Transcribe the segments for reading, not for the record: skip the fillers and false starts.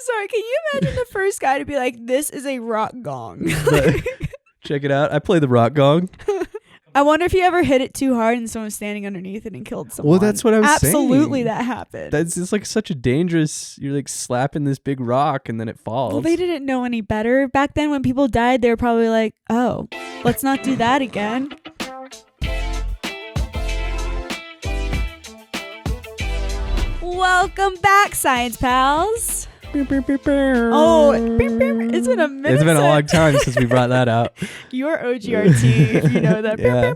sorry. Can you imagine the first guy to be like, this is a rock gong? Check it out. I play the rock gong. I wonder if you ever hit it too hard and someone's standing underneath it and killed someone. Well, that's what I was saying. Absolutely, that happened. That's just like such a dangerous, you're like slapping this big rock and then it falls. Well, they didn't know any better. Back then when people died, they were probably like, oh, let's not do that again. Welcome back, Science Pals. Oh, it's been a minute. It's been a long time since we brought that out. You're OGRT, if you know that. Yeah.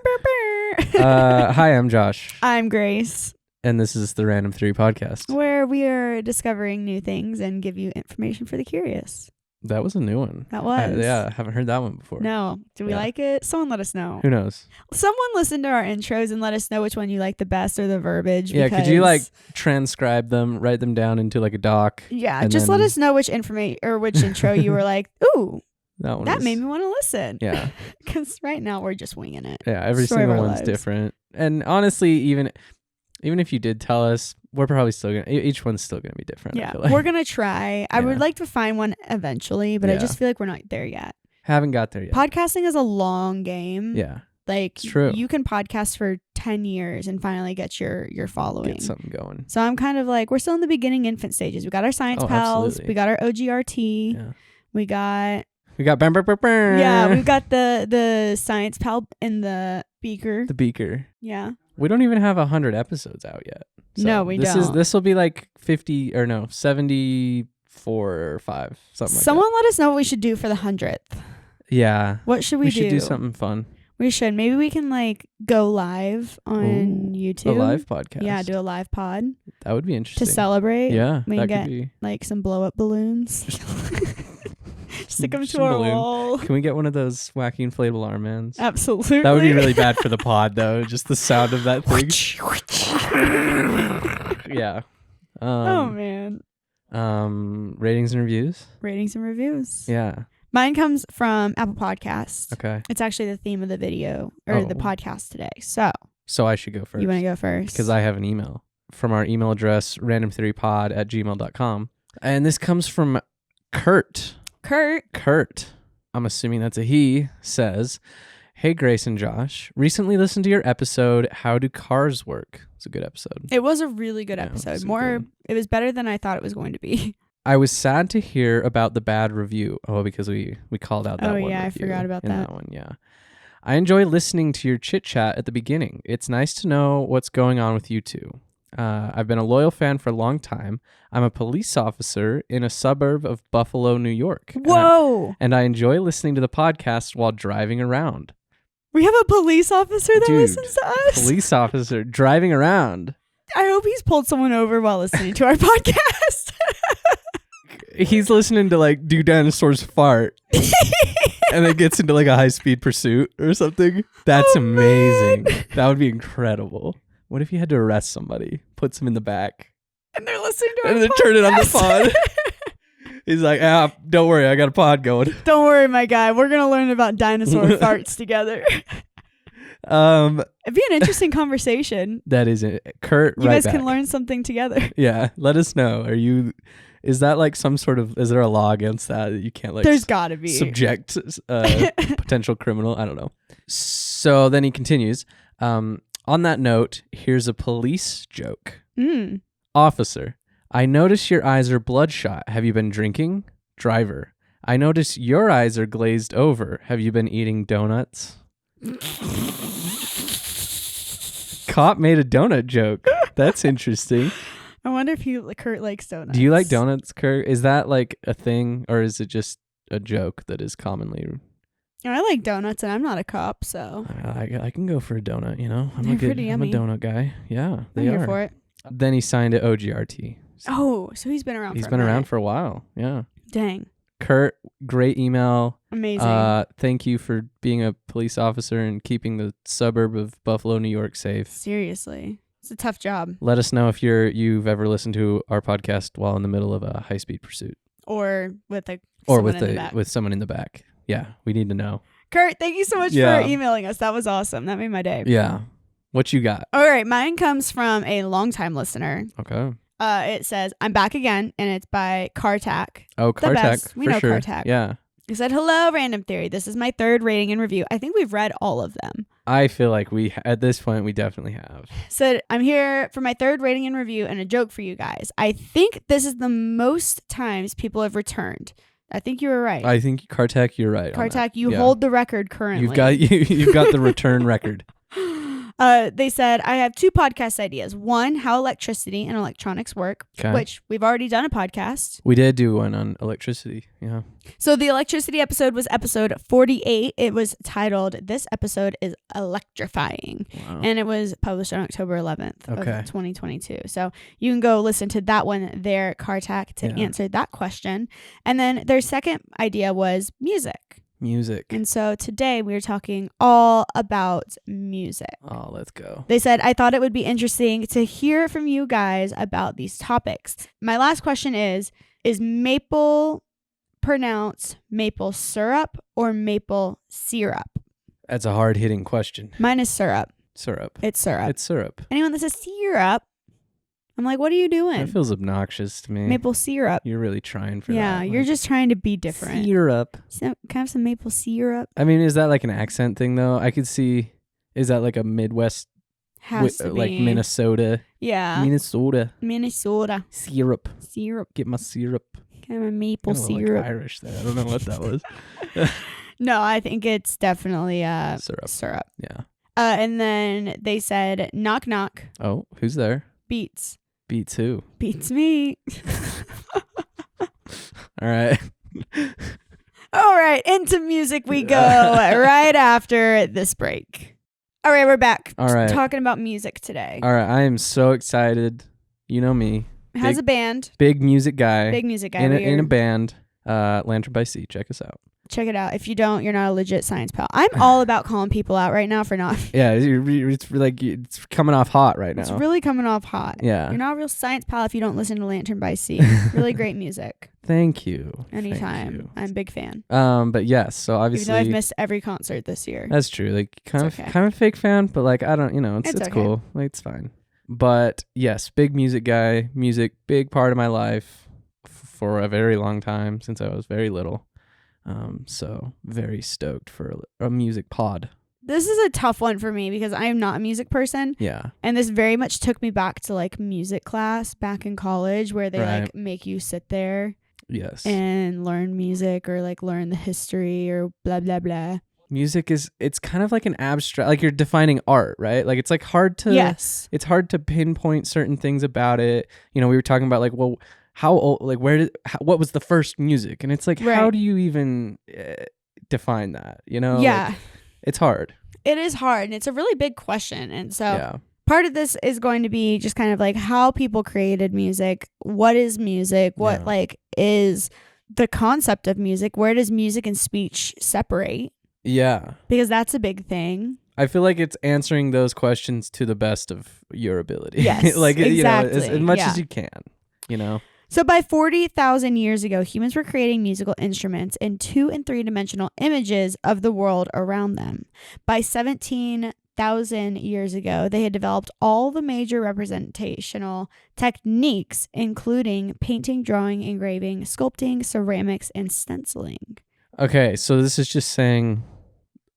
Hi, I'm Josh. I'm Grace. And this is the Random 3 podcast. Where we are discovering new things and give you information for the curious. That was a new one. That was. I haven't heard that one before. No. Do we like it? Someone let us know. Who knows? Someone listen to our intros and let us know which one you like the best or the verbiage. Yeah, could you like transcribe them, write them down into like a doc? Yeah, just let us know which information or which intro you were like, ooh, that made me want to listen. Yeah. Because right now we're just winging it. Yeah, every single one's different. And honestly, even if you did tell us, we're probably still going to, each one's still going to be different. Yeah, I feel like. we're going to try. I would like to find one eventually, but I just feel like we're not there yet. Haven't got there yet. Podcasting is a long game. Yeah. Like, it's true. You can podcast for 10 years and finally get your following. Get something going. So I'm kind of like, we're still in the beginning infant stages. We got our Science Pals. Absolutely. We got our OGRT. Yeah. We got bam, bam, bam, bam. Yeah, we've got the Science Pal in the beaker. The beaker. Yeah. We don't even have 100 episodes out yet. So no, we don't. This will be like 74 or 5, something like Someone let us know what we should do for the 100th. Yeah. What should we do? We should do something fun. We should. Maybe we can like go live on YouTube. A live podcast. Yeah, do a live pod. That would be interesting. To celebrate. Yeah. We can get like some blow up balloons. Stick them to our wall. Can we get one of those wacky inflatable armbands? Absolutely. That would be really bad for the pod, though. Just the sound of that thing. Yeah. Oh man. Ratings and reviews. Ratings and reviews. Yeah. Mine comes from Apple Podcasts. Okay. It's actually the theme of the video or the podcast today. So I should go first. You want to go first? Because I have an email from our email address, random3pod@gmail.com. And this comes from Kurt. Kurt, I'm assuming that's a he, says, "Hey Grace and Josh, recently listened to your episode, How Do Cars Work?" It's a good episode. It was a really good episode. It was better than I thought it was going to be. I was sad to hear about the bad review. Oh, because we called out that one. Oh yeah, I forgot about that one. Yeah. I enjoy listening to your chit chat at the beginning. It's nice to know what's going on with you two. I've been a loyal fan for a long time. I'm a police officer in a suburb of Buffalo, New York. Whoa! And I enjoy listening to the podcast while driving around. We have a police officer that listens to us? Police officer driving around. I hope he's pulled someone over while listening to our podcast. He's listening to like Do Dinosaurs Fart. And then gets into like a high-speed pursuit or something. That's amazing. Man. That would be incredible. What if you had to arrest somebody, puts them in the back, and they're listening to our and then turn it on the pod? He's like, don't worry, I got a pod going. Don't worry, my guy. We're going to learn about dinosaur farts together. It'd be an interesting conversation. That is it. Kurt, you guys can learn something together. Yeah, let us know. Is that like some sort of, is there a law against that you can't like There's gotta be subject potential criminal? I don't know. So then he continues, on that note, here's a police joke. Officer, I notice your eyes are bloodshot. Have you been drinking? Driver, I notice your eyes are glazed over. Have you been eating donuts? Cop made a donut joke. That's interesting. I wonder if Kurt likes donuts. Do you like donuts, Kurt? Is that like a thing, or is it just a joke that is commonly... I like donuts, and I'm not a cop, so... I can go for a donut, you know? I'm pretty yummy. I'm a donut guy. Yeah, they I'm are. Here for it. Then he signed it OGRT. Oh, so he's been around He's been around for a while, yeah. Dang. Kurt, great email. Amazing. Thank you for being a police officer and keeping the suburb of Buffalo, New York safe. Seriously. It's a tough job. Let us know if you've ever listened to our podcast while in the middle of a high-speed pursuit. Or with someone in the back. Yeah, we need to know. Kurt, thank you so much for emailing us. That was awesome. That made my day. Yeah. What you got? All right. Mine comes from a longtime listener. Okay. It says, I'm back again, and it's by Kartak. Oh, Kartak. We know sure. Kartak. Yeah. It said, hello, Random Theory. This is my third rating and review. I think we've read all of them. I feel like at this point, we definitely have. Said, I'm here for my third rating and review and a joke for you guys. I think this is the most times people have returned. I think you were right. I think, Kartak, you're right. Kartak, you hold the record currently. You've got the return record. They said, I have 2 podcast ideas. One, how electricity and electronics work, which we've already done a podcast. We did do one on electricity. Yeah. So the electricity episode was episode 48. It was titled, This Episode is Electrifying. Wow. And it was published on October 11th of Okay. 2022. So you can go listen to that one there, Kartak, to answer that question. And then their second idea was music. And so today we're talking all about music. Oh, let's go. They said, I thought it would be interesting to hear from you guys about these topics. My last question is maple pronounced maple syrup or maple syrup? That's a hard-hitting question. Mine is syrup. Syrup. It's syrup. It's syrup. Anyone that says syrup, I'm like, what are you doing? That feels obnoxious to me. Maple syrup. You're really trying for that. Yeah, you're just trying to be different. Syrup. So, can I have some maple syrup? I mean, is that like an accent thing, though? I could see, is that like a Midwest, Has to be. like Minnesota? Yeah. Minnesota. Syrup. Syrup. Get my syrup. Kind of a maple Kinda syrup. like Irish there. I don't know what that was. No, I think it's definitely syrup. Yeah. And then they said, knock, knock. Oh, who's there? Beats. Beats who? Beats me. All right. All right. Into music we go right after this break. All right. We're back. All right. Talking about music today. All right. I am so excited. You know me. Has a band. Big music guy. In a band. Lantern by Sea. Check us out. Check it out. If you don't, you're not a legit science pal. I'm all about calling people out right now for not. Yeah, it's coming off hot right now. It's really coming off hot. Yeah. You're not a real science pal if you don't listen to Lantern by Sea. Really great music. Thank you. Anytime. Thank you. I'm a big fan. But yes, so obviously. Even though I've missed every concert this year. That's true. Like kind of a fake fan, but like I don't, it's okay. cool. Like it's fine. But yes, big music guy. Music, big part of my life for a very long time since I was very little. So very stoked for a music pod. This is a tough one for me because I am not a music person. Yeah. And this very much took me back to like music class back in college where they like make you sit there. Yes. And learn music or like learn the history or blah, blah, blah. Music it's kind of like an abstract, like you're defining art, right? Like it's like hard to, it's hard to pinpoint certain things about it. We were talking about like, well, how old, like what was the first music? And it's like, how do you even define that? Yeah. Like, it's hard. It is hard. And it's a really big question. And so part of this is going to be just kind of like how people created music. What is music? What like is the concept of music? Where does music and speech separate? Yeah. Because that's a big thing. I feel like it's answering those questions to the best of your ability. Yes, like, exactly. As much as you can, So by 40,000 years ago, humans were creating musical instruments in 2- and 3-dimensional images of the world around them. By 17,000 years ago, they had developed all the major representational techniques, including painting, drawing, engraving, sculpting, ceramics, and stenciling. Okay, so this is just saying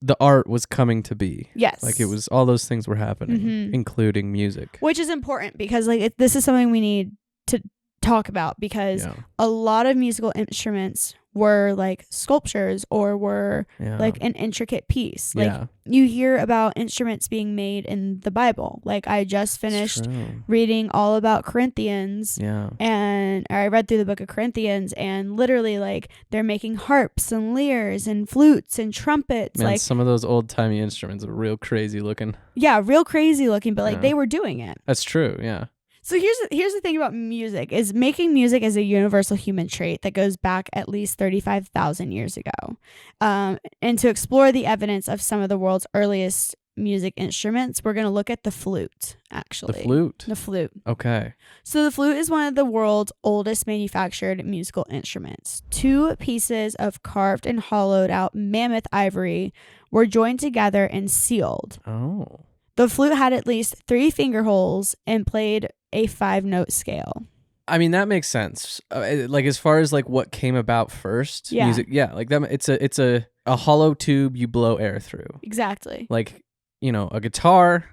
the art was coming to be. Yes. Like it was, all those things were happening, including music. Which is important because like this is something we need to talk about because a lot of musical instruments were like sculptures or were like an intricate piece. Like you hear about instruments being made in the Bible. Like I just finished reading all about Corinthians and I read through the book of Corinthians and literally like they're making harps and lyres and flutes and trumpets. Man, like some of those old timey instruments are real crazy looking. Yeah, real crazy looking, but like they were doing it. That's true. Yeah. So here's the thing about music is making music is a universal human trait that goes back at least 35,000 years ago. And to explore the evidence of some of the world's earliest music instruments, we're going to look at the flute, actually. The flute. Okay. So the flute is one of the world's oldest manufactured musical instruments. 2 pieces of carved and hollowed out mammoth ivory were joined together and sealed. Oh. The flute had at least 3 finger holes and played a 5-note scale. I mean, that makes sense. Like as far as like what came about first, music. Yeah, like that. It's a hollow tube you blow air through. Exactly. Like, a guitar.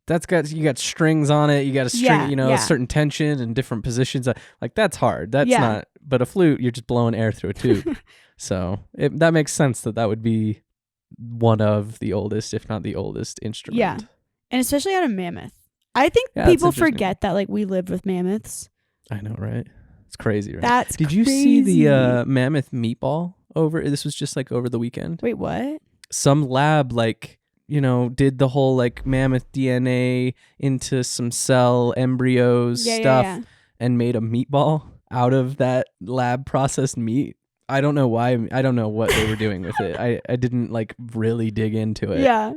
You got strings on it. You got a string. A certain tension and different positions. Like that's hard. That's not. But a flute, you're just blowing air through a tube. So that makes sense that would be one of the oldest, if not the oldest instrument. Yeah, and especially out of mammoth. I think people forget that like we lived with mammoths. I know, right? It's crazy, right? That's Did you see the mammoth meatball this was just like over the weekend? Wait, what? Some lab did the whole like mammoth DNA into some cell embryos stuff and made a meatball out of that lab processed meat. I don't know why. I don't know what they were doing with it. I didn't like really dig into it. Yeah.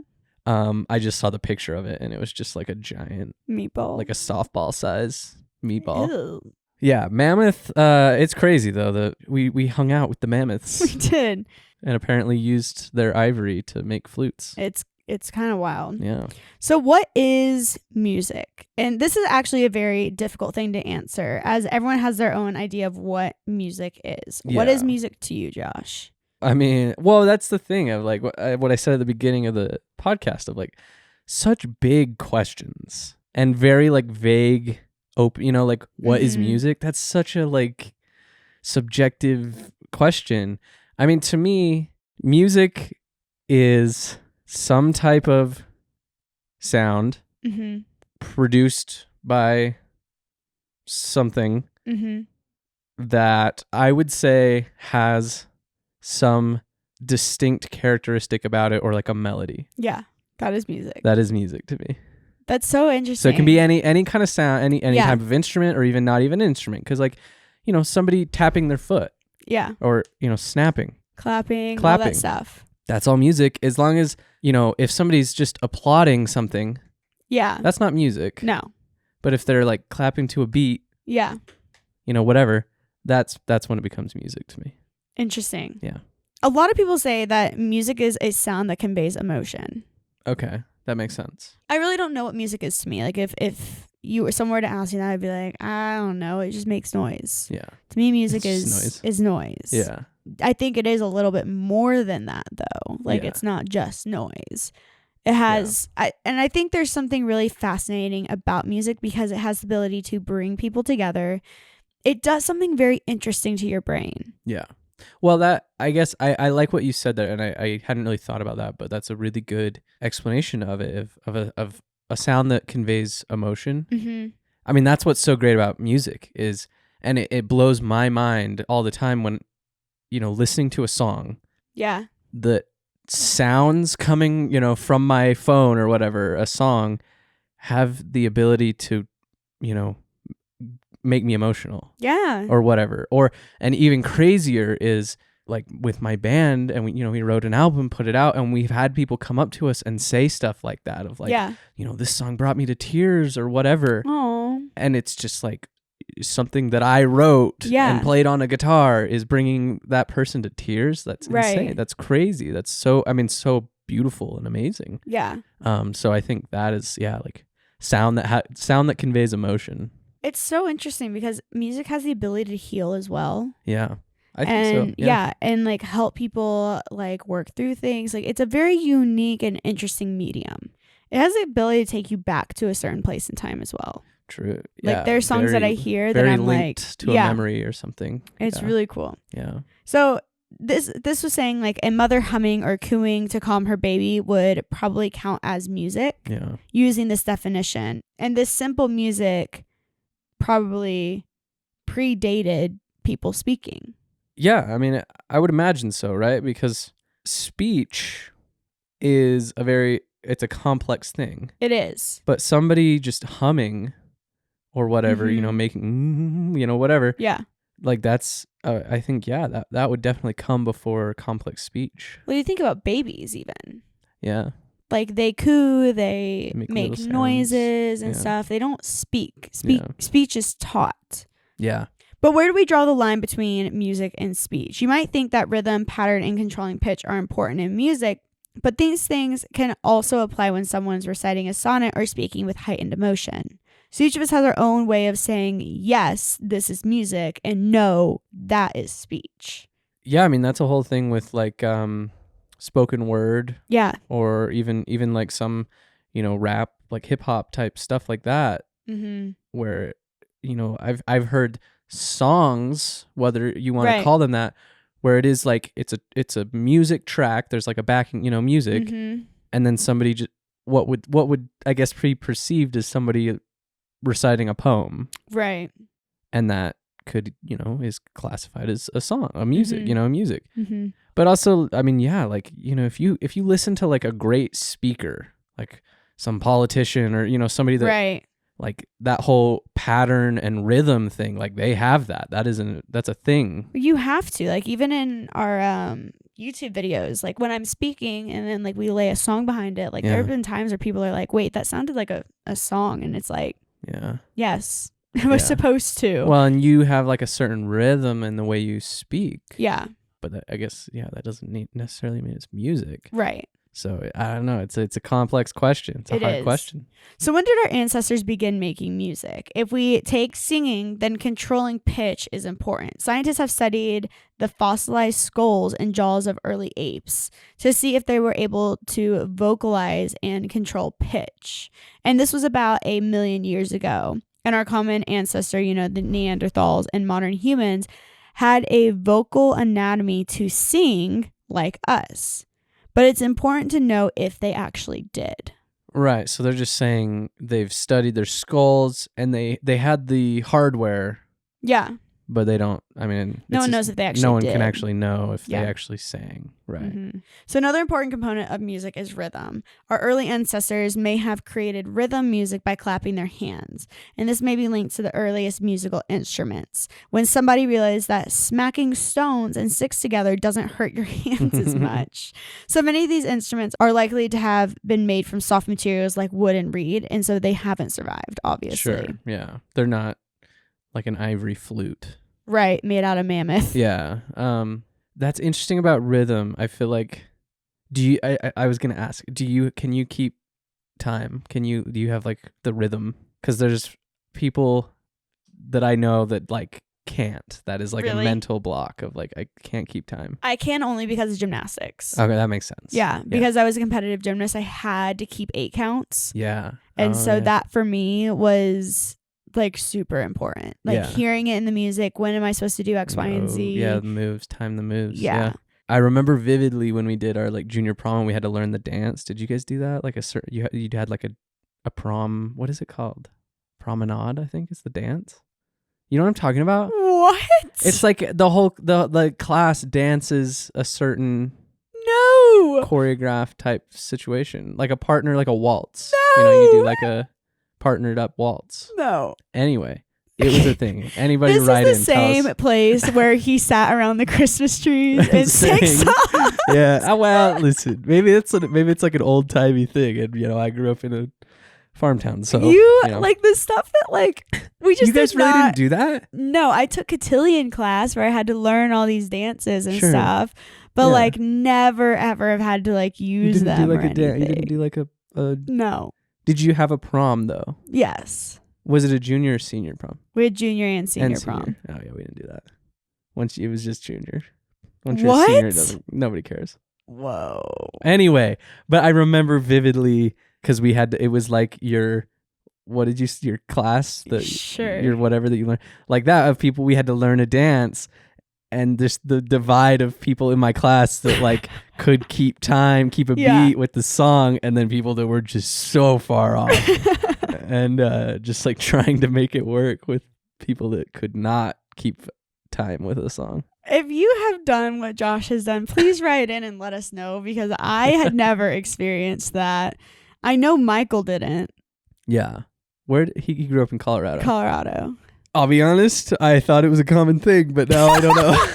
I just saw the picture of it and it was just like a giant meatball, like a softball size meatball. Ew. Yeah, mammoth. It's crazy though. We hung out with the mammoths. We did, and apparently used their ivory to make flutes. It's kind of wild. Yeah. So what is music? And this is actually a very difficult thing to answer, as everyone has their own idea of what music is. Yeah. What is music to you, Josh? I mean, well, that's the thing of like what I said at the beginning of the podcast of like such big questions and very like vague. Open, like what is music? That's such a like subjective question. I mean, to me, music is some type of sound produced by something that I would say has some distinct characteristic about it, or like a melody. Yeah, that is music. That is music to me. That's so interesting. So it can be any kind of sound, any type of instrument, or even not even instrument. Because like, somebody tapping their foot. Yeah. Or, snapping. Clapping. All that stuff. That's all music. As long as, if somebody's just applauding something. Yeah. That's not music. No. But if they're like clapping to a beat. Yeah. Whatever. That's when it becomes music to me. Interesting. Yeah. A lot of people say that music is a sound that conveys emotion. Okay. That makes sense. I really don't know what music is to me. Like if you were somewhere to ask me that, I'd be like, I don't know. It just makes noise. Yeah. To me, music is noise. Yeah. I think it is a little bit more than that though. Like it's not just noise. It has, I think there's something really fascinating about music because it has the ability to bring people together. It does something very interesting to your brain. Yeah. Well, that I guess I like what you said there, and I hadn't really thought about that, but that's a really good explanation of it, of a sound that conveys emotion. Mm-hmm. I mean, that's what's so great about music is, and it blows my mind all the time when, listening to a song. Yeah. The sounds coming, from my phone or whatever, a song, have the ability to, make me emotional. Yeah. Or whatever. And even crazier is like with my band, and we wrote an album, put it out, and we've had people come up to us and say stuff like that of like, this song brought me to tears or whatever. Aww. And it's just like something that I wrote and played on a guitar is bringing that person to tears. That's insane. That's crazy. That's so beautiful and amazing. Yeah. So I think that is, like sound that conveys emotion. It's so interesting because music has the ability to heal as well. Yeah. I think so. Yeah, and like help people like work through things. Like it's a very unique and interesting medium. It has the ability to take you back to a certain place in time as well. True. Like there's songs that I hear that I'm like to a memory or something. It's really cool. Yeah. So this was saying like a mother humming or cooing to calm her baby would probably count as music. Yeah. Using this definition. And this simple music probably predated people speaking. Yeah, I mean, I would imagine so, right? Because speech is it's a complex thing. It is. But somebody just humming or whatever, making, whatever. Yeah. Like that's, I think, that would definitely come before complex speech. Well, you think about babies even. Yeah. Like they coo, they make noises and stuff. They don't speak. Speech is taught. Yeah. But where do we draw the line between music and speech? You might think that rhythm, pattern, and controlling pitch are important in music, but these things can also apply when someone's reciting a sonnet or speaking with heightened emotion. So each of us has our own way of saying, yes, this is music, and no, that is speech. Yeah, I mean, that's a whole thing with like spoken word. Yeah. Or even like some, rap, like hip hop type stuff like that. Mm-hmm. Where, I've heard songs, whether you want to call them that, where it is like it's a music track. There's like a backing, music, mm-hmm. and then somebody just what would I guess be perceived as somebody reciting a poem, right? And that could is classified as a song, a music, mm-hmm. Music. Mm-hmm. But also, I mean, yeah, like if you listen to like a great speaker, like some politician or somebody that right. like that whole pattern and rhythm thing, like they have that's a thing. You have to, like, even in our YouTube videos, like when I'm speaking and then like we lay a song behind it, like there have been times where people are like, wait, that sounded like a song, and it's like, yes, I was supposed to. Well, and you have like a certain rhythm in the way you speak. Yeah. But I guess, that doesn't necessarily mean it's music. Right. So I don't know. It's a complex question. It's a hard question. So when did our ancestors begin making music? If we take singing, then controlling pitch is important. Scientists have studied the fossilized skulls and jaws of early apes to see if they were able to vocalize and control pitch. And this was about 1 million years ago. And our common ancestor, the Neanderthals and modern humans, had a vocal anatomy to sing like us. But it's important to know if they actually did. Right. So they're just saying they've studied their skulls and they had the hardware. Yeah. But they don't, I mean... No one knows if they actually did. No one can actually know if they actually sang. Right. Mm-hmm. So another important component of music is rhythm. Our early ancestors may have created rhythm music by clapping their hands. And this may be linked to the earliest musical instruments. When somebody realized that smacking stones and sticks together doesn't hurt your hands as much. So many of these instruments are likely to have been made from soft materials like wood and reed. And so they haven't survived, obviously. Sure, yeah. They're not like an ivory flute. Right, made out of mammoth. Yeah. That's interesting about rhythm. I feel like I was gonna ask, can you keep time? Do you have like the rhythm? Because there's people that I know that like can't. That is like a mental block of like, I can't keep time. I can only because of gymnastics. Okay, that makes sense. Yeah, because I was a competitive gymnast, I had to keep 8 counts. Yeah. And that for me was like super important. Like hearing it in the music, when am I supposed to do X, Y, and Z? Yeah, the moves, time the moves. Yeah. I remember vividly when we did our like junior prom, we had to learn the dance. Did you guys do that? Like you had like a prom, what is it called? Promenade, I think is the dance. You know what I'm talking about? What? It's like the class dances a certain choreographed type situation. Like a partner, like a waltz. No. You do like a partnered up waltz. No. Anyway, it was a thing. Anybody this write in? This is the same place where he sat around the Christmas trees and sang songs. Yeah. Well, listen. Maybe it's like an old timey thing, and I grew up in a farm town, so like the stuff that like we just. You guys really didn't do that? No, I took cotillion class where I had to learn all these dances and stuff, but like never ever have had to like use them. You didn't do like a no. Did you have a prom though? Yes. Was it a junior or senior prom? We had junior and senior prom. Oh yeah, we didn't do that. Once it was just junior. Once you're a senior, nobody cares. Whoa. Anyway, but I remember vividly because we had to, it was like your class, your whatever that you learned, like that of people. We had to learn a dance, and this the divide of people in my class that like could keep time, keep a beat with the song, and then people that were just so far off, and just like trying to make it work with people that could not keep time with a song. If you have done what Josh has done, please write in and let us know, because I had never experienced that. I know Michael didn't. Yeah. He grew up in Colorado. Colorado. I'll be honest, I thought it was a common thing, but now I don't know.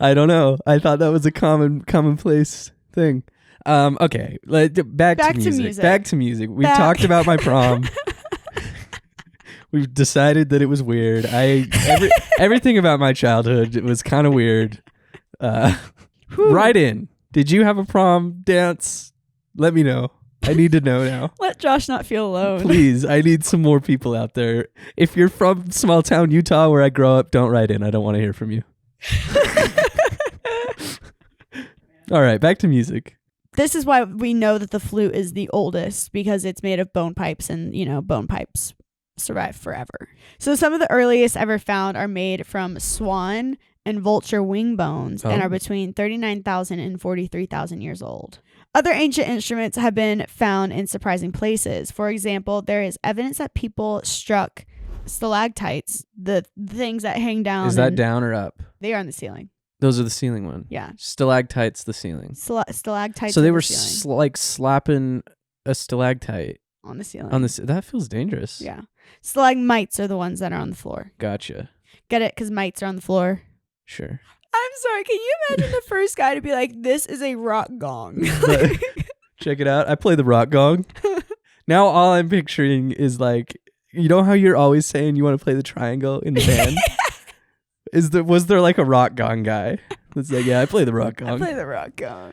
I don't know. I thought that was a commonplace thing. Okay, back to music. Back to music. We've talked about my prom. We've decided that it was weird. Everything about my childhood, it was kind of weird. Write in. Did you have a prom dance? Let me know. I need to know now. Let Josh not feel alone. Please, I need some more people out there. If you're from small town Utah where I grow up, don't write in. I don't want to hear from you. All right, back to music. This is why we know that the flute is the oldest, because it's made of bone pipes, and, bone pipes survive forever. So some of the earliest ever found are made from swan and vulture wing bones and are between 39,000 and 43,000 years old. Other ancient instruments have been found in surprising places. For example, there is evidence that people struck stalactites, the things that hang down. Is that down or up? They are on the ceiling. Those are the ceiling one. Yeah. Stalactites, the ceiling. Stalactites. So they were slapping a stalactite on the ceiling. That feels dangerous. Yeah. Stalagmites are the ones that are on the floor. Gotcha. Get it? Because mites are on the floor. Sure. I'm sorry. Can you imagine the first guy to be like, "This is a rock gong"? Check it out. I play the rock gong. Now all I'm picturing is like, you know how you're always saying you want to play the triangle in the band? Was there like a rock gong guy? It's like, yeah, I play the rock gong. I play the rock gong.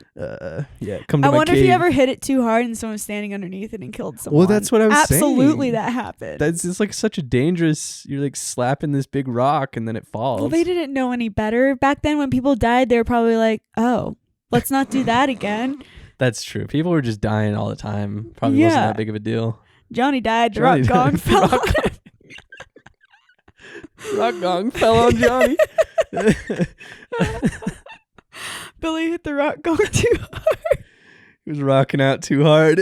Yeah, come to I my wonder cave. if you ever hit it too hard and someone's standing underneath it and killed someone. Well, that's what I was saying. Absolutely, that happened. That's just like such a dangerous. You're like slapping this big rock and then it falls. Well, they didn't know any better back then. When people died, they were probably like, "Oh, let's not do that again." That's true. People were just dying all the time. Probably wasn't that big of a deal. Johnny died. The rock gong fell on him. Rock gong fell on Johnny. Billy hit the rock gong too hard. He was rocking out too hard.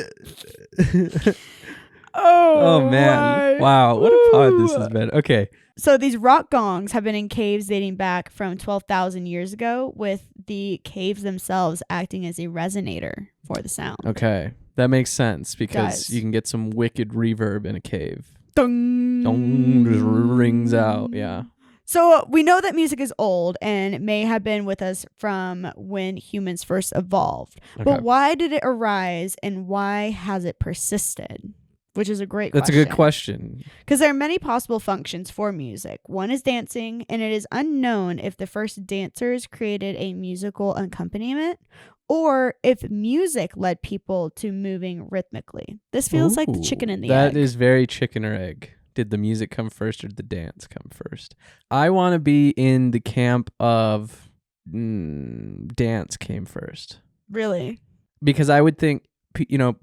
Oh man. Wow. What a pod this has been. Okay. So these rock gongs have been in caves dating back from 12,000 years ago, with the caves themselves acting as a resonator for the sound. Okay. That makes sense because you can get some wicked reverb in a cave. Dong. Dong, just rings out. Yeah. So we know that music is old and it may have been with us from when humans first evolved. Okay. But why did it arise and why has it persisted? Which is a great question. That's a good question. Because there are many possible functions for music. One is dancing, and it is unknown if the first dancers created a musical accompaniment or if music led people to moving rhythmically. This feels like the chicken and the egg. That is very chicken or egg. Did the music come first or did the dance come first? I want to be in the camp of dance came first. Really? Because I would think,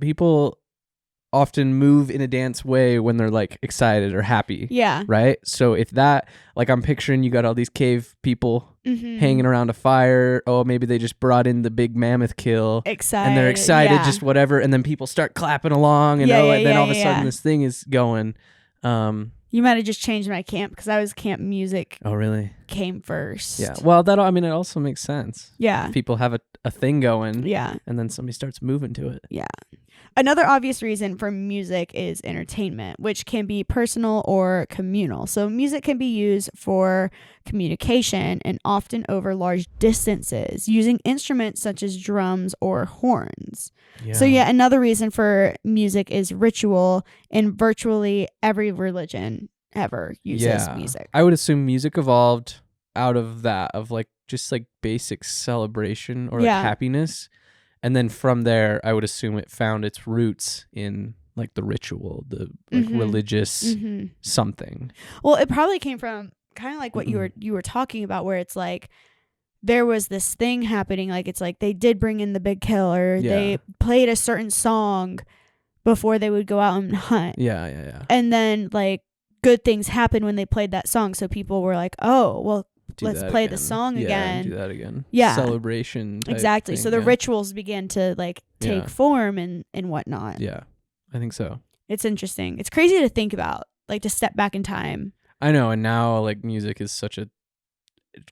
people often move in a dance way when they're like excited or happy. Yeah. Right? So if that, like I'm picturing you got all these cave people hanging around a fire. Oh, maybe they just brought in the big mammoth kill. Excited. And they're excited, just whatever. And then people start clapping along and then all of a sudden this thing is going. You might have just changed my camp because I was camp music. Oh, really? Came first. Yeah. Well, it also makes sense. Yeah. People have a thing going. Yeah. And then somebody starts moving to it. Yeah. Another obvious reason for music is entertainment, which can be personal or communal. So music can be used for communication and often over large distances using instruments such as drums or horns. Yeah. So another reason for music is ritual, and virtually every religion ever uses music. I would assume music evolved out of that, of like just like basic celebration or like happiness. And then from there, I would assume it found its roots in like the ritual, the like religious something. Well, it probably came from kind of like what you were talking about, where it's like there was this thing happening. Like it's like they did bring in the big kill, or they played a certain song before they would go out and hunt. Yeah. And then like good things happened when they played that song. So people were like, oh, well, let's play the song again. Do that again. Yeah. Celebration. Exactly. Thing, so the rituals began to like take form and whatnot. Yeah, I think so. It's interesting. It's crazy to think about, like to step back in time. I know. And now like music is such a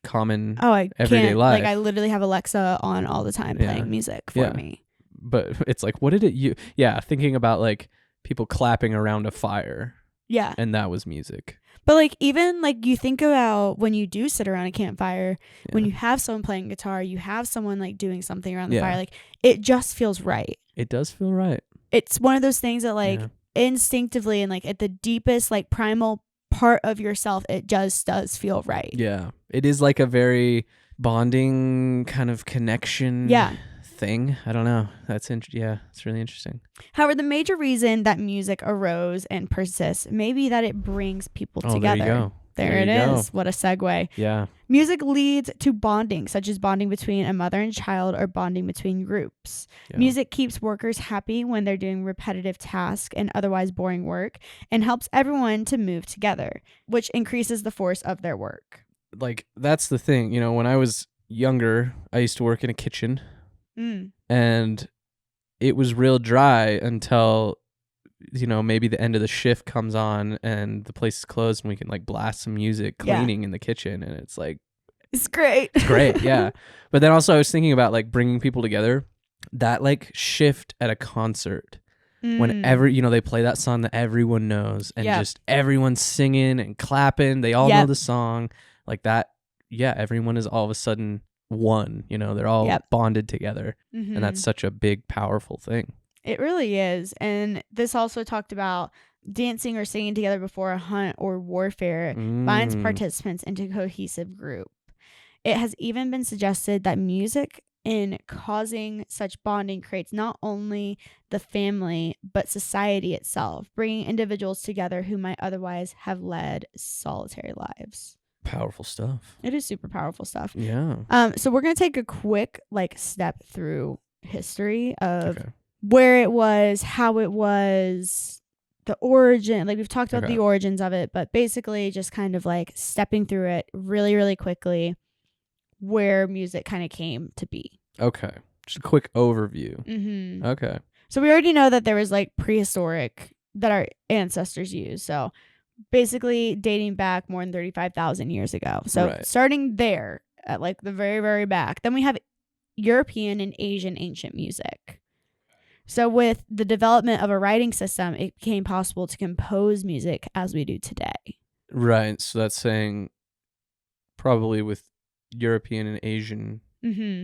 common everyday life. Like I literally have Alexa on all the time playing music for me. But it's like, what did it thinking about like people clapping around a fire. Yeah. And that was music. But like even like you think about when you do sit around a campfire, when you have someone playing guitar, you have someone like doing something around the fire, like it just feels right. It does feel right. It's one of those things that like instinctively and like at the deepest like primal part of yourself, it just does feel right. Yeah. It is like a very bonding kind of connection thing. I don't know. It's really interesting. However, the major reason that music arose and persists may be that it brings people together. There you go. There it is. What a segue. Yeah. Music leads to bonding, such as bonding between a mother and child or bonding between groups. Yeah. Music keeps workers happy when they're doing repetitive tasks and otherwise boring work, and helps everyone to move together, which increases the force of their work. Like, that's the thing. When I was younger, I used to work in a kitchen, and it was real dry until maybe the end of the shift comes on and the place is closed and we can like blast some music cleaning in the kitchen, and it's like it's great. It's great. Yeah. But then also I was thinking about like bringing people together, that like shift at a concert whenever they play that song that everyone knows, and just everyone's singing and clapping, they all know the song like that. Yeah, everyone is all of a sudden one, they're all bonded together, and that's such a big powerful thing. It really is. And this also talked about dancing or singing together before a hunt or warfare binds participants into a cohesive group. It has even been suggested that music in causing such bonding creates not only the family, but society itself, bringing individuals together who might otherwise have led solitary lives. Powerful stuff. It is super powerful stuff. Yeah. So we're going to take a quick step through history of where it was, how it was, the origin. Like we've talked about the origins of it, but basically just kind of like stepping through it really, really quickly, where music kind of came to be. Okay. Just a quick overview. Mm-hmm. Okay. So we already know that there was like prehistoric that our ancestors used. So basically dating back more than 35,000 years ago. So starting there at like the very, very back. Then we have European and Asian ancient music. So with the development of a writing system, it became possible to compose music as we do today. Right. So that's saying probably with European and Asian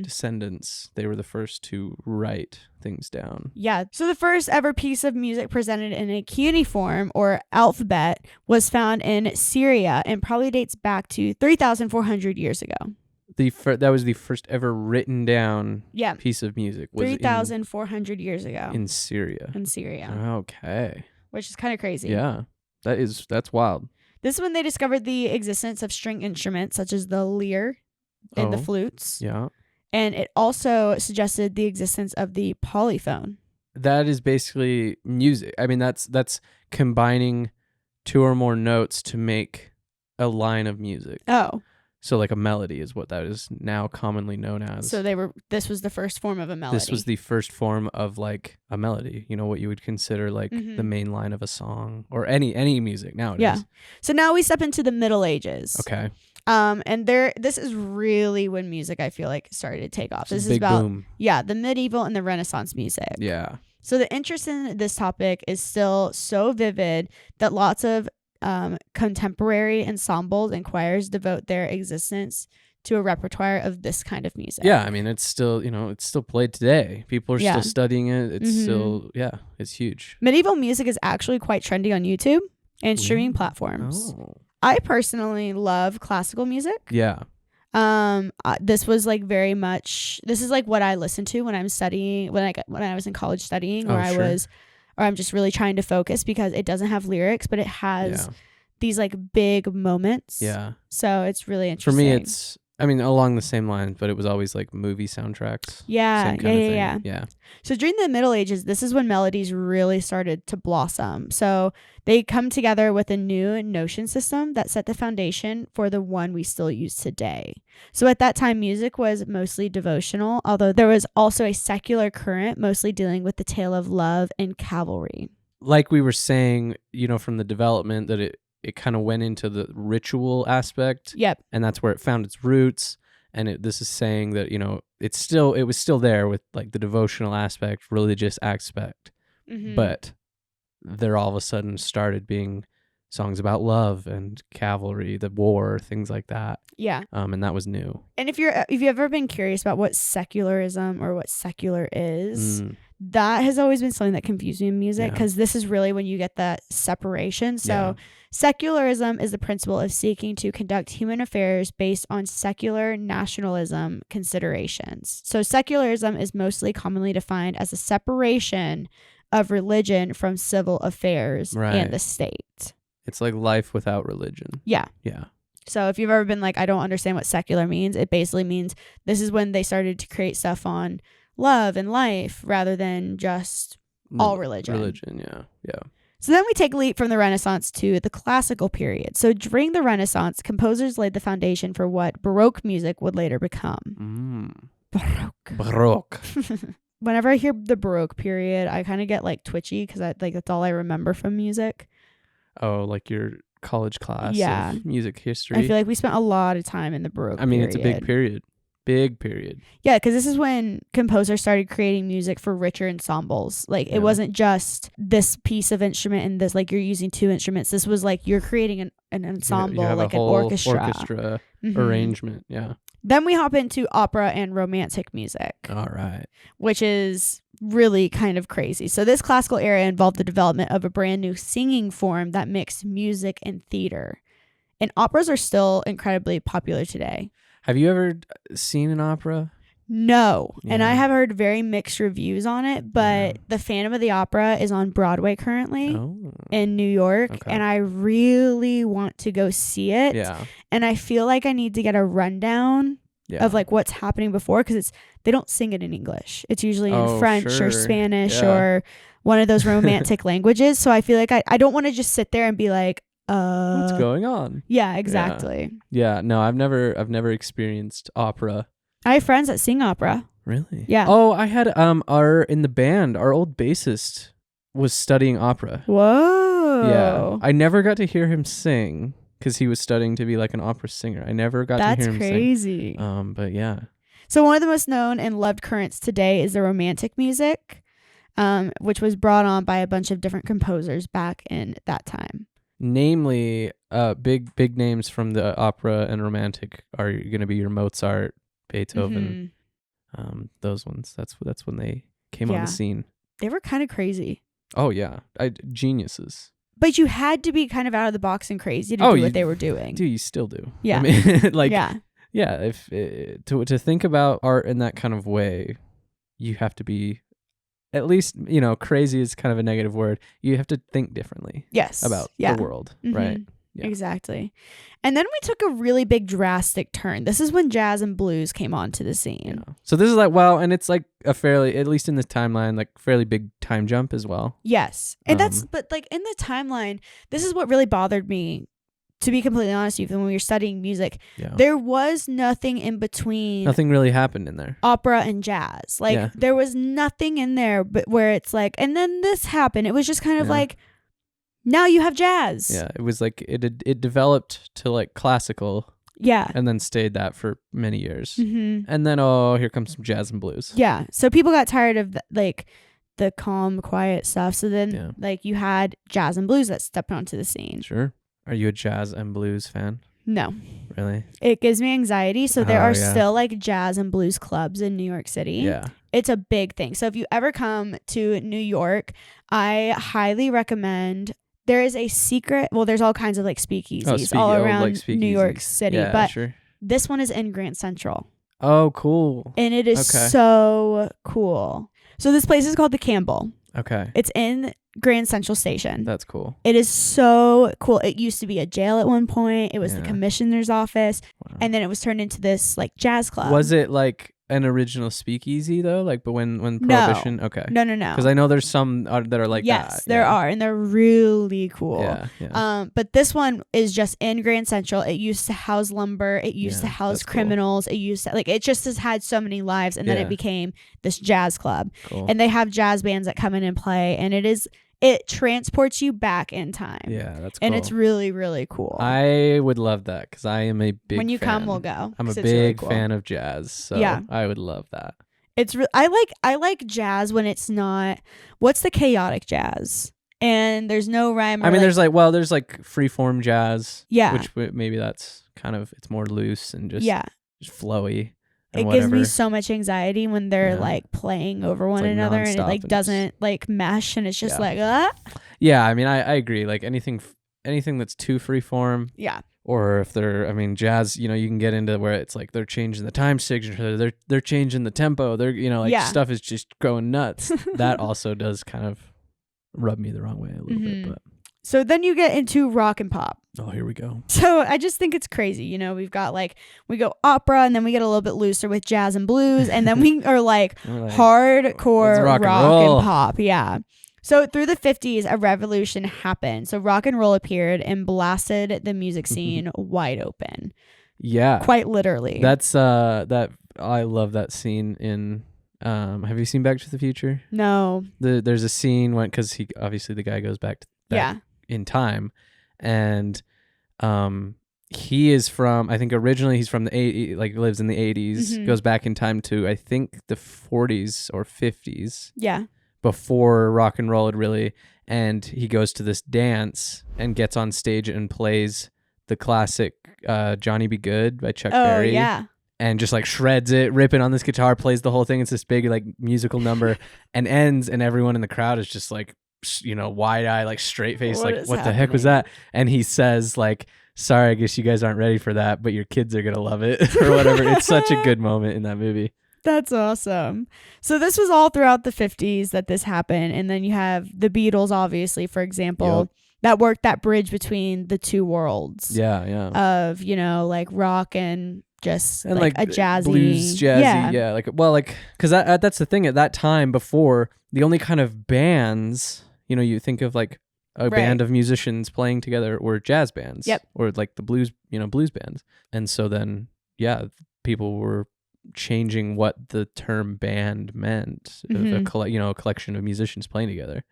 descendants, they were the first to write things down. Yeah. So the first ever piece of music presented in a cuneiform or alphabet was found in Syria and probably dates back to 3,400 years ago. That was the first ever written down piece of music. 3,400 years ago. In Syria. Okay. Which is kind of crazy. Yeah. That's wild. This is when they discovered the existence of string instruments such as the lyre and the flutes. Yeah. And it also suggested the existence of the polyphone. That is basically music. I mean, that's combining two or more notes to make a line of music. Oh. So like a melody is what that is now commonly known as. So this was the first form of a melody. This was the first form of like a melody, what you would consider like the main line of a song or any music nowadays. Yeah. So now we step into the Middle Ages. Okay. And this is really when music I feel like started to take off. This is about boom. Yeah, the medieval and the Renaissance music. Yeah. So the interest in this topic is still so vivid that lots of contemporary ensembles and choirs devote their existence to a repertoire of this kind of music. Yeah, I mean it's still played today. People are still studying it. It's still it's huge. Medieval music is actually quite trendy on YouTube and streaming platforms. Oh. I personally love classical music. Yeah. This was like very much. This is like what I listened to when I'm studying. When I was in college studying, or I'm just really trying to focus because it doesn't have lyrics, but it has these like big moments. Yeah. So it's really interesting. For me, it's along the same lines, but it was always like movie soundtracks. Yeah. Yeah. So during the Middle Ages, this is when melodies really started to blossom. So they come together with a new notion system that set the foundation for the one we still use today. So at that time, music was mostly devotional, although there was also a secular current mostly dealing with the tale of love and cavalry. Like we were saying, from the development that it kind of went into the ritual aspect. Yep. And that's where it found its roots. And this is saying that, it was still there with like the devotional aspect, religious aspect. Mm-hmm. But there all of a sudden started being songs about love and cavalry, the war, things like that. Yeah. And that was new. And if you've ever been curious about what secularism or what secular is, that has always been something that confused me in music, because this is really when you get that separation. So secularism is the principle of seeking to conduct human affairs based on secular nationalism considerations. So secularism is mostly commonly defined as a separation of religion from civil affairs and the state. It's like life without religion. Yeah. Yeah. So if you've ever been like, I don't understand what secular means, it basically means this is when they started to create stuff on love and life rather than just all religion. Yeah. So then we take a leap from the Renaissance to the classical period. So during the Renaissance, composers laid the foundation for what Baroque music would later become. Baroque. Whenever I hear the Baroque period, I kind of get like twitchy because that's all I remember from music. Oh, like your college class of music history. I feel like we spent a lot of time in the Baroque period. It's a big period. Big period. Yeah, because this is when composers started creating music for richer ensembles. Like, it wasn't just this piece of instrument and this, like, you're using two instruments. This was like you're creating an ensemble, like an orchestra arrangement. Yeah. Then we hop into opera and romantic music. All right. Which is really kind of crazy. So this classical era involved the development of a brand new singing form that mixed music and theater. And operas are still incredibly popular today. Have you ever seen an opera? No. Yeah. And I have heard very mixed reviews on it, but the Phantom of the Opera is on Broadway currently in New York, and I really want to go see it. Yeah. And I feel like I need to get a rundown of like what's happening before, because they don't sing it in English. It's usually in French or Spanish or one of those romantic languages. So I feel like I don't want to just sit there and be like, what's going on? Yeah, exactly. Yeah, no, I've never experienced opera. I have friends that sing opera. Really? Yeah. Oh, I had in the band, our old bassist was studying opera. Whoa. Yeah. I never got to hear him sing because he was studying to be like an opera singer. I never got to hear him sing. That's crazy. But yeah. So one of the most known and loved currents today is the romantic music, which was brought on by a bunch of different composers back in that time. Namely, big names from the opera and romantic are going to be your Mozart, Beethoven, those ones. That's when they came on the scene. They were kind of crazy. Oh yeah, geniuses. But you had to be kind of out of the box and crazy to do what they were doing. Dude, you still do. Yeah. I mean, like, if to think about art in that kind of way, you have to be. At least, crazy is kind of a negative word. You have to think differently. Yes. About the world, right? Yeah. Exactly. And then we took a really big drastic turn. This is when jazz and blues came onto the scene. Yeah. So this is like, and it's like a fairly, at least in this timeline, like fairly big time jump as well. Yes. And but like in the timeline, this is what really bothered me. To be completely honest with you, when we were studying music, there was nothing in between. Nothing really happened in there. Opera and jazz. Like, there was nothing in there but where it's like, and then this happened. It was just kind of like, now you have jazz. Yeah, it was like, it developed to like classical. Yeah. And then stayed that for many years. Mm-hmm. And then, here comes some jazz and blues. Yeah. So people got tired of the calm, quiet stuff. So then like you had jazz and blues that stepped onto the scene. Sure. Are you a jazz and blues fan? No. Really? It gives me anxiety. So there are still like jazz and blues clubs in New York City. Yeah. It's a big thing. So if you ever come to New York, I highly recommend. There is a secret. Well, there's all kinds of like speakeasies all around New York City. Yeah, but sure. This one is in Grand Central. Oh, cool. And it is so cool. So this place is called the Campbell. Okay. It's in Grand Central Station. That's cool. It is so cool. It used to be a jail at one point. It was the commissioner's office. Wow. And then it was turned into this like jazz club. Was it like an original speakeasy though? Like, but when Prohibition? No. Okay. No. Because I know there's some that are like that. Yes, there are. And they're really cool. Yeah. But this one is just in Grand Central. It used to house lumber. It used to house criminals. Cool. It used to it just has had so many lives. And then it became this jazz club. Cool. And they have jazz bands that come in and play. And it transports you back in time. Yeah, that's cool. And it's really, really cool. I would love that because I am a big When you fan. come, we'll go. I'm a big fan of jazz, so I would love that. It's I like jazz when it's not. What's the chaotic jazz? And there's no rhyme. I mean, there's like freeform jazz. Yeah. Which maybe that's kind of, it's more loose and just flowy. it gives me so much anxiety when they're like playing over one another and it like doesn't like mesh and it's just like Yeah, I mean, I agree. Like anything that's too freeform. Yeah. Or if they're, I mean, jazz, you know, you can get into where it's like they're changing the time signature, they're changing the tempo, they're, you know, like stuff is just going nuts. That also does kind of rub me the wrong way a little bit. But so then you get into rock and pop. Oh, here we go. So I just think it's crazy. You know, we've got like, we go opera and then we get a little bit looser with jazz and blues. And then we are like hardcore rock and pop. Yeah. So through the 50s, a revolution happened. So rock and roll appeared and blasted the music scene wide open. Yeah. Quite literally. That's, I love that scene in, have you seen Back to the Future? No. There's a scene when, because obviously the guy goes back in time. And he is from, I think originally he's from the 80s, like lives in the 80s, goes back in time to, I think, the 40s or 50s. Yeah. Before rock and roll had really, and he goes to this dance and gets on stage and plays the classic Johnny Be Good by Chuck Berry. Yeah. And just like shreds it, ripping on this guitar, plays the whole thing. It's this big like musical number and ends, and everyone in the crowd is just like, you know, wide eye, like straight face, like what the heck was that? And he says like, sorry, I guess you guys aren't ready for that, but your kids are gonna love it or whatever. It's such a good moment in that movie. That's awesome. So this was all throughout the 50s that this happened. And then you have the Beatles, obviously, for example, that worked that bridge between the two worlds. Yeah, yeah. Of, you know, like rock and just and like a jazzy. Blues, jazzy, yeah. Like, well, like, because that's the thing at that time before, the only kind of bands, you know, you think of like a band of musicians playing together were jazz bands. Yep. Or like the blues, you know, blues bands. And so then, yeah, people were changing what the term band meant, a collection of musicians playing together.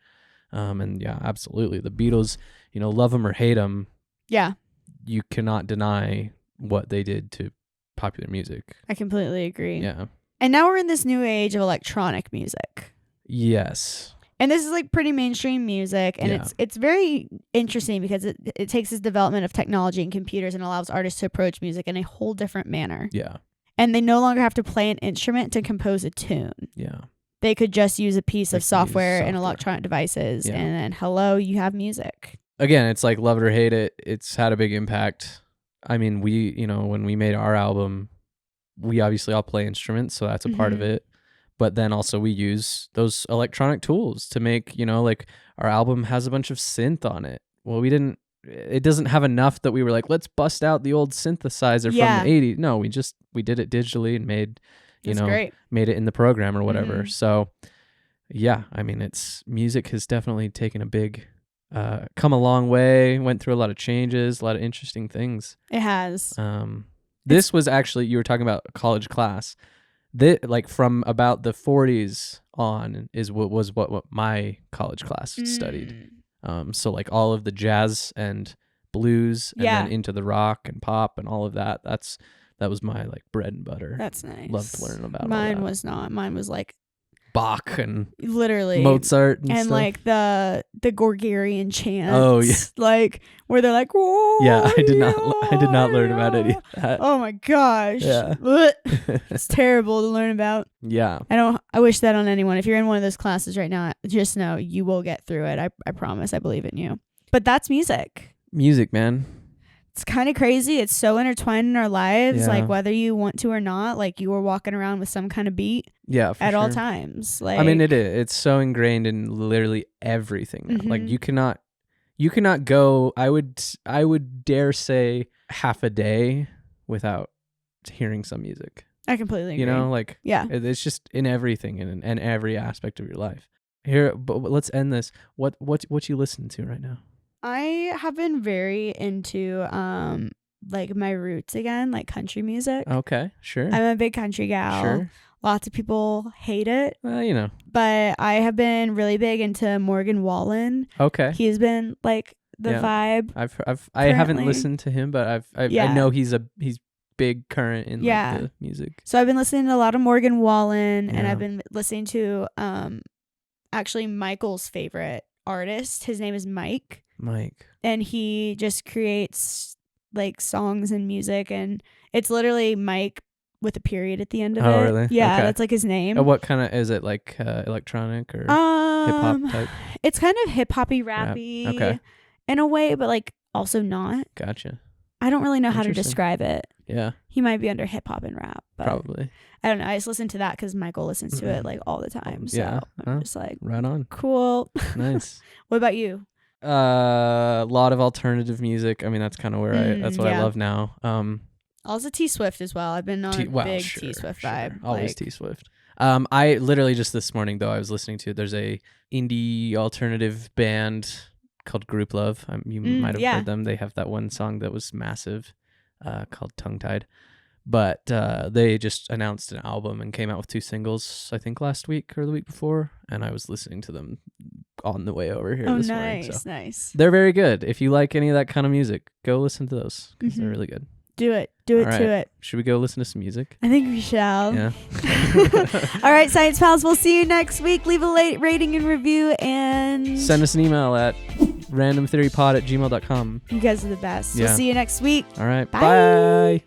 And yeah, absolutely, the Beatles, you know, love them or hate them, you cannot deny what they did to popular music. I completely agree. Yeah. And now we're in this new age of electronic music. Yes. And this is like pretty mainstream music, and it's very interesting because it takes this development of technology and computers and allows artists to approach music in a whole different manner. Yeah. And they no longer have to play an instrument to compose a tune. Yeah. They could just use a piece of software and electronic devices, and then hello, you have music. Again, it's like love it or hate it. It's had a big impact. I mean, we, you know, when we made our album, we obviously all play instruments, so that's a part of it. But then also we use those electronic tools to make, you know, like our album has a bunch of synth on it. Well, it doesn't have enough that we were like, let's bust out the old synthesizer from the 80s. No, we did it digitally and made it in the program or whatever. So yeah, I mean, music has definitely taken a big, come a long way, went through a lot of changes, a lot of interesting things. It has. This was actually, you were talking about a college class. Like from about the 40s on is what my college class studied. So like all of the jazz and blues and then into the rock and pop and all of that. That was my like bread and butter. That's nice. Loved learning about Mine was not. Mine was like Bach and literally Mozart and stuff. Like the Gregorian chants. Oh yeah, like where they're like, whoa, yeah. I did not learn about any of that. Oh my gosh, yeah. It's terrible to learn about. Yeah, I wish that on anyone. If you're in one of those classes right now, just know you will get through it. I promise. I believe in you. But that's music. Music, man. It's kind of crazy. It's so intertwined in our lives, like whether you want to or not. Like you were walking around with some kind of beat, at all times. Like, I mean, it is. It's so ingrained in literally everything now. Like you cannot go. I would dare say half a day without hearing some music. I completely agree. You know, like it's just in everything and every aspect of your life. Here, but let's end this. What you listening to right now? I have been very into like my roots again, like country music. Okay, sure. I'm a big country gal. Sure. Lots of people hate it. Well, you know. But I have been really big into Morgan Wallen. Okay. He's been like the vibe. I haven't listened to him, but I know he's big current in like, the music. So I've been listening to a lot of Morgan Wallen, and I've been listening to actually Michael's favorite artist. His name is Mike. And he just creates like songs and music, and it's literally Mike with a period at the end of it. Oh, really? Yeah, Okay. that's like his name. What kind of is it? Like electronic or hip hop type? It's kind of hip hoppy, rappy, Okay, in a way, but like also not. gotcha. I don't really know how to describe it. Yeah, he might be under hip hop and rap, but probably. I don't know. I just listen to that because Michael listens to it like all the time. So Yeah, I'm just like, right on. Cool. Nice. What about you? A lot of alternative music. I mean, that's kind of where that's what I love now. Also T Swift as well. I've been on a big T Swift vibe. Always T Swift. I literally just this morning though I was listening to there's a indie alternative band called Group Love. You might have heard them. They have that one song that was massive, called Tongue Tied. But they just announced an album and came out with 2 singles, I think last week or the week before, and I was listening to them on the way over here this morning. So nice. they're very good. If you like any of that kind of music, go listen to those because they're really good. Do it. Do it. Should we go listen to some music? I think we shall. Yeah. All right, Science Pals, we'll see you next week. Leave a rating and review and send us an email at randomtheorypod@gmail.com. You guys are the best. Yeah. We'll see you next week. All right. Bye. Bye.